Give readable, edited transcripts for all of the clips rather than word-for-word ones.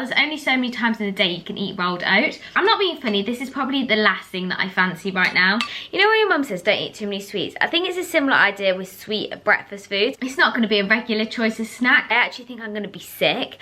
There's only so many times in a day you can eat rolled oats. I'm not being funny, this is probably the last thing that I fancy right now. You know when your mum says don't eat too many sweets? I think it's a similar idea with sweet breakfast foods. It's not going to be a regular choice of snack. I actually think I'm going to be sick.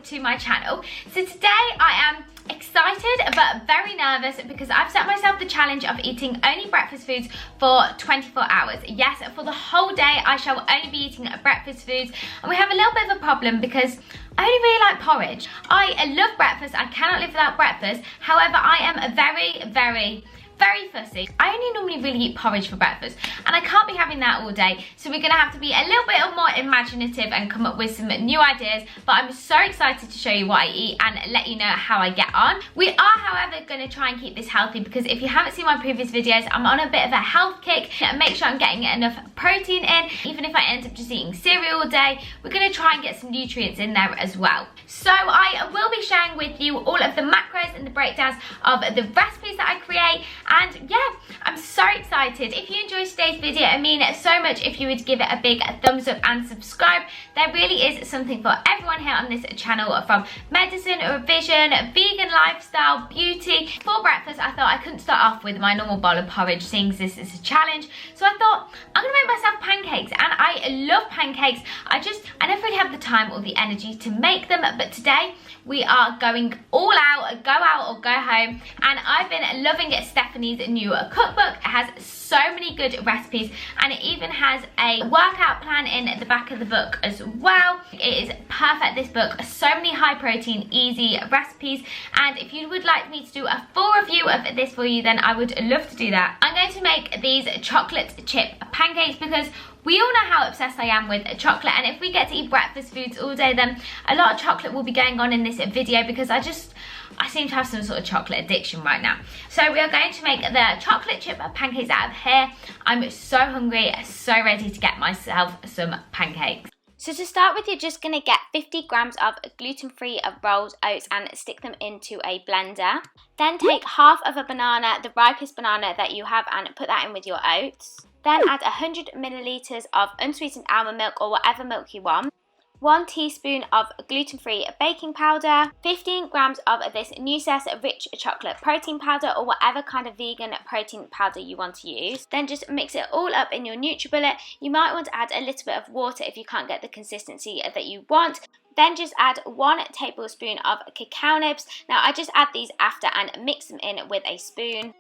To my channel. So today I am excited but very nervous because I've set myself the challenge of eating only breakfast foods for 24 hours. Yes, for the whole day I shall only be eating breakfast foods, and we have a little bit of a problem because I only really like porridge. I love breakfast, I cannot live without breakfast. However, I am a very fussy. I only normally really eat porridge for breakfast, and I can't be having that all day, so we're gonna have to be a little bit more imaginative and come up with some new ideas. But I'm so excited to show you what I eat and let you know how I get on. We are, however, gonna try and keep this healthy because if you haven't seen my previous videos, I'm on a bit of a health kick and make sure I'm getting enough protein in. Even if I end up just eating cereal all day, we're gonna try and get some nutrients in there as well. So I will be sharing with you all of the macros and the breakdowns of the recipes that I create. And yeah, I'm so excited. If you enjoyed today's video, it mean so much if you would give it a big thumbs up and subscribe. There really is something for everyone here on this channel, from medicine, revision, vegan lifestyle, beauty. For breakfast, I thought I couldn't start off with my normal bowl of porridge, seeing as this is a challenge. So I thought I'm gonna make myself pancakes, and I love pancakes. I never really have the time or the energy to make them, but today we are going all out, go out or go home. And I've been loving Stephanie's new cookbook. It has so many good recipes, and it even has a workout plan in the back of the book as well. It is perfect, this book. So many high protein, easy recipes. And if you would like me to do a full review of this for you, then I would love to do that. I'm going to make these chocolate chip pancakes because we all know how obsessed I am with chocolate, and if we get to eat breakfast foods all day, then a lot of chocolate will be going on in this video because I seem to have some sort of chocolate addiction right now. So we are going to make the chocolate chip pancakes out of here. I'm so hungry, so ready to get myself some pancakes. So to start with, you're just going to get 50 grams of gluten-free rolled oats and stick them into a blender. Then take half of a banana, the ripest banana that you have, and put that in with your oats. Then add 100 millilitres of unsweetened almond milk or whatever milk you want. 1 teaspoon of gluten-free baking powder, 15 grams of this Nuces rich chocolate protein powder or whatever kind of vegan protein powder you want to use. Then just mix it all up in your NutriBullet. You might want to add a little bit of water if you can't get the consistency that you want. Then just add 1 tablespoon of cacao nibs. Now I just add these after and mix them in with a spoon.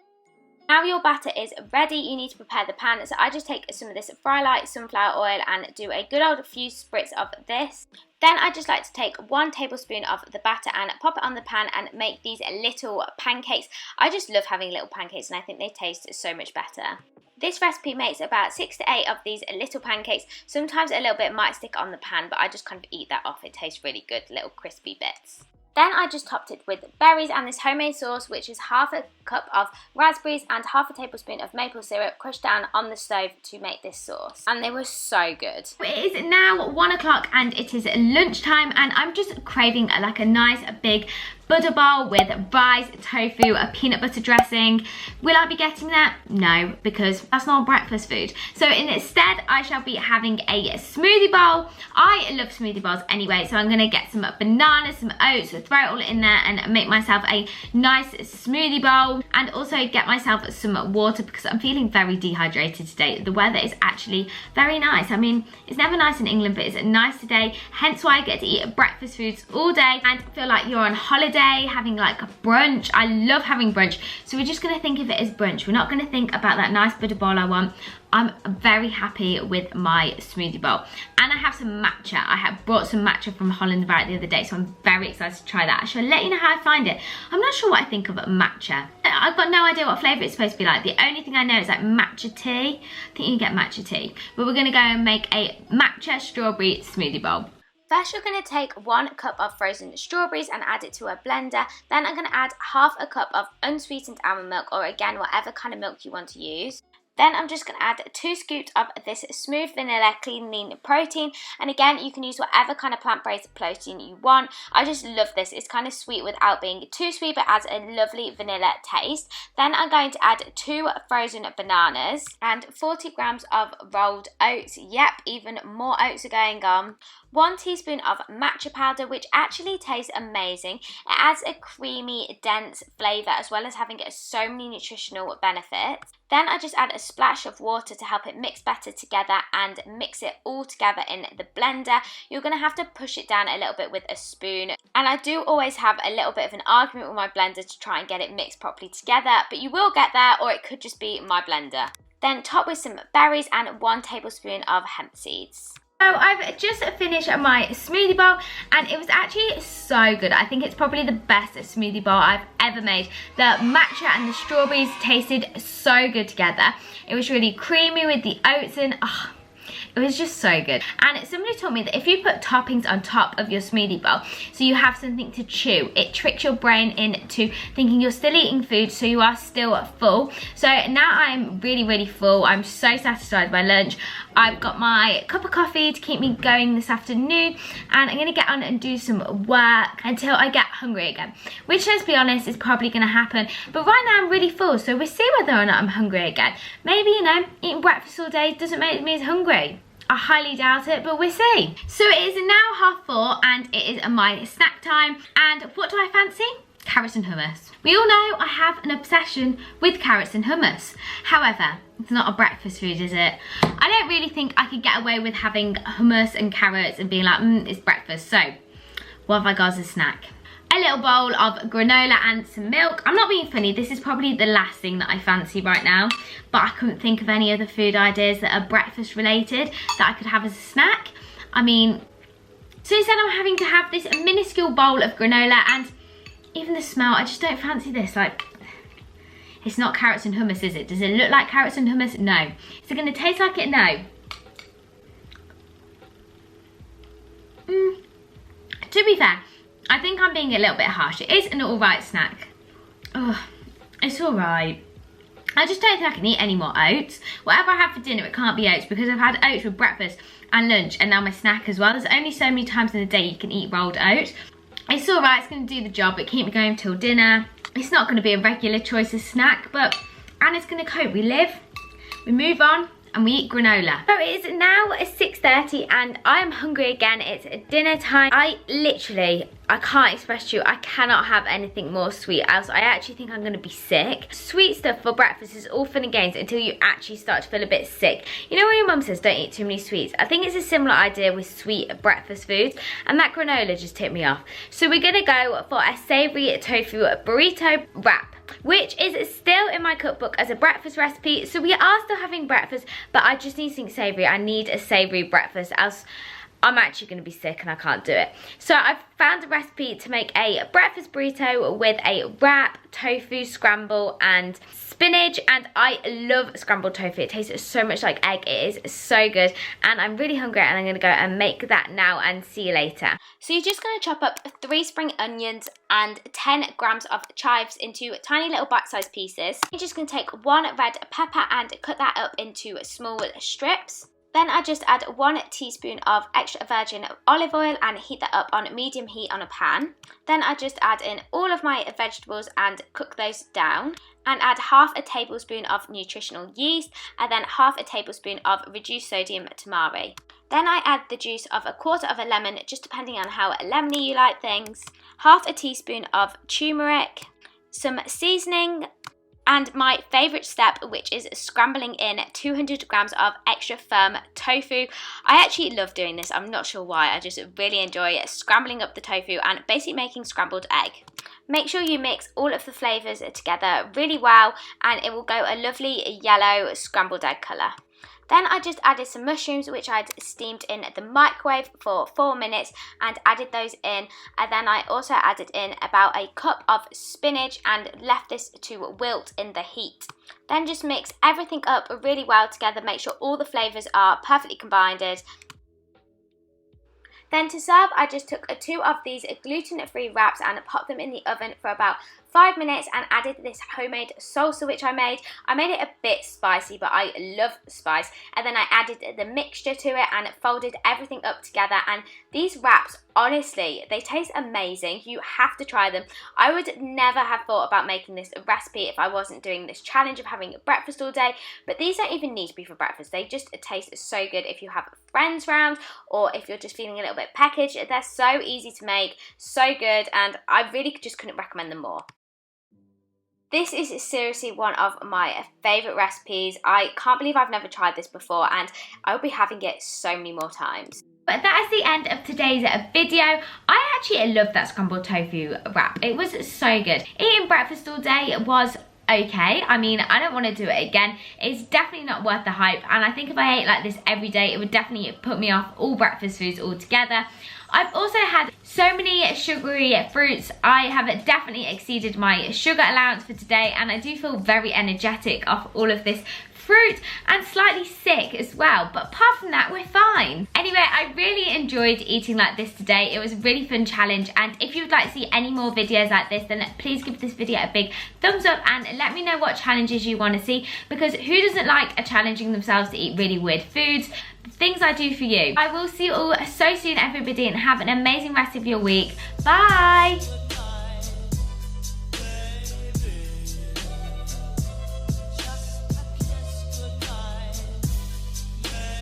Now your batter is ready, you need to prepare the pan. So I just take some of this Fry Light sunflower oil and do a good old few spritz of this. Then I just like to take 1 tablespoon of the batter and pop it on the pan and make these little pancakes. I just love having little pancakes, and I think they taste so much better. This recipe makes about 6 to 8 of these little pancakes. Sometimes a little bit might stick on the pan, but I just kind of eat that off. It tastes really good, little crispy bits. Then I just topped it with berries and this homemade sauce, which is half a cup of raspberries and half a tablespoon of maple syrup crushed down on the stove to make this sauce. And they were so good. It is now 1 o'clock and it is lunchtime, and I'm just craving like a nice big butter bowl with rice, tofu, a peanut butter dressing. Will I be getting that? No, because that's not breakfast food. So instead, I shall be having a smoothie bowl. I love smoothie bowls anyway, so I'm gonna get some bananas, some oats, throw it all in there and make myself a nice smoothie bowl, and also get myself some water because I'm feeling very dehydrated today. The weather is actually very nice. I mean, it's never nice in England, but it's nice today, hence why I get to eat breakfast foods all day and feel like you're on holiday, having like a brunch. I love having brunch, so we're just gonna think of it as brunch. We're not gonna think about that nice butter bowl I want. I'm very happy with my smoothie bowl, and I have some matcha. I have brought some matcha from Holland Barrett the other day, so I'm very excited to try that. I shall let you know how I find it. I'm not sure what I think of matcha. I've got no idea what flavour it's supposed to be like. The only thing I know is like matcha tea. I think you can get matcha tea, but we're gonna go and make a matcha strawberry smoothie bowl. First, you're going to take 1 cup of frozen strawberries and add it to a blender. Then I'm going to add half a cup of unsweetened almond milk, or again, whatever kind of milk you want to use. Then I'm just going to add 2 scoops of this smooth vanilla clean lean protein, and again you can use whatever kind of plant-based protein you want. I just love this. It's kind of sweet without being too sweet, but adds a lovely vanilla taste. Then I'm going to add 2 frozen bananas and 40 grams of rolled oats. Yep, even more oats are going on. 1 teaspoon of matcha powder, which actually tastes amazing. It adds a creamy, dense flavour as well as having so many nutritional benefits. Then I just add a splash of water to help it mix better together and mix it all together in the blender. You're going to have to push it down a little bit with a spoon. And I do always have a little bit of an argument with my blender to try and get it mixed properly together, but you will get there, or it could just be my blender. Then top with some berries and 1 tablespoon of hemp seeds. So I've just finished my smoothie bowl and it was actually so good. I think it's probably the best smoothie bowl I've ever made. The matcha and the strawberries tasted so good together. It was really creamy with the oats in. Oh, it was just so good. And somebody told me that if you put toppings on top of your smoothie bowl, so you have something to chew, it tricks your brain into thinking you're still eating food, so you are still full. So now I'm really full. I'm so satisfied with my lunch. I've got my cup of coffee to keep me going this afternoon, and I'm gonna get on and do some work until I get hungry again, which, let's be honest, is probably gonna happen. But right now I'm really full, so we'll see whether or not I'm hungry again. Maybe, you know, eating breakfast all day doesn't make me as hungry. I highly doubt it, but we'll see. So it is now 4:30 and it is my snack time. And what do I fancy? Carrots and hummus. We all know I have an obsession with carrots and hummus. However, it's not a breakfast food, is it? I don't really think I could get away with having hummus and carrots and being like, it's breakfast. So what have I got as a snack? A little bowl of granola and some milk. I'm not being funny, this is probably the last thing that I fancy right now, but I couldn't think of any other food ideas that are breakfast related that I could have as a snack. I mean, so instead I'm having to have this minuscule bowl of granola, and even the smell, I just don't fancy this. Like, it's not carrots and hummus, is it? Does it look like carrots and hummus? No. Is it gonna taste like it? No. To be fair, I think I'm being a little bit harsh. It is an alright snack. Oh, it's alright. I just don't think I can eat any more oats. Whatever I have for dinner, it can't be oats, because I've had oats with breakfast and lunch and now my snack as well. There's only so many times in the day you can eat rolled oats. It's alright, it's going to do the job. It keep me going till dinner. It's not going to be a regular choice of snack, but Anna's going to cope. We live, we move on, and we eat granola. So it is now 6:30 and I am hungry again. It's dinner time. I can't express to you, I cannot have anything more sweet, else I actually think I'm gonna be sick. Sweet stuff for breakfast is all fun and games until you actually start to feel a bit sick. You know when your mum says don't eat too many sweets? I think it's a similar idea with sweet breakfast foods, and that granola just tipped me off. So we're gonna go for a savoury tofu burrito wrap, which is still in my cookbook as a breakfast recipe. So we are still having breakfast, but I just need something savoury. I need a savoury breakfast, else I'm actually going to be sick and I can't do it. So I've found a recipe to make a breakfast burrito with a wrap, tofu, scramble and spinach, and I love scrambled tofu. It tastes so much like egg. It is so good, and I'm really hungry and I'm going to go and make that now and see you later. So you're just going to chop up 3 spring onions and 10 grams of chives into tiny little bite-sized pieces. You're just going to take 1 red pepper and cut that up into small strips. Then I just add 1 teaspoon of extra virgin olive oil and heat that up on medium heat on a pan. Then I just add in all of my vegetables and cook those down, and add half a tablespoon of nutritional yeast and then half a tablespoon of reduced sodium tamari. Then I add the juice of 1/4 of a lemon, just depending on how lemony you like things, half a teaspoon of turmeric, some seasoning, and my favourite step, which is scrambling in 200 grams of extra firm tofu. I actually love doing this, I'm not sure why, I just really enjoy scrambling up the tofu and basically making scrambled egg. Make sure you mix all of the flavours together really well, and it will go a lovely yellow scrambled egg colour. Then I just added some mushrooms, which I'd steamed in the microwave for 4 minutes, and added those in. And then I also added in about a cup of spinach and left this to wilt in the heat. Then just mix everything up really well together, make sure all the flavours are perfectly combined. Then to serve, I just took 2 of these gluten-free wraps and popped them in the oven for about 5 minutes and added this homemade salsa which I made. I made it a bit spicy, but I love spice. And then I added the mixture to it and folded everything up together. And these wraps, honestly, they taste amazing. You have to try them. I would never have thought about making this a recipe if I wasn't doing this challenge of having breakfast all day, but these don't even need to be for breakfast. They just taste so good if you have friends round or if you're just feeling a little bit peckish. They're so easy to make, so good, and I really just couldn't recommend them more. This is seriously one of my favourite recipes. I can't believe I've never tried this before, and I'll be having it so many more times. But that is the end of today's video. I actually love that scrambled tofu wrap. It was so good. Eating breakfast all day was okay. I mean, I don't want to do it again. It's definitely not worth the hype, and I think if I ate like this every day, it would definitely put me off all breakfast foods altogether. I've also had so many sugary fruits. I have definitely exceeded my sugar allowance for today, and I do feel very energetic off all of this fruit and slightly sick as well, but apart from that, we're fine. Anyway, I really enjoyed eating like this today. It was a really fun challenge, and if you would like to see any more videos like this, then please give this video a big thumbs up and let me know what challenges you want to see, because who doesn't like challenging themselves to eat really weird foods? Things I do for you. I will see you all so soon, everybody, and have an amazing rest of your week. Bye!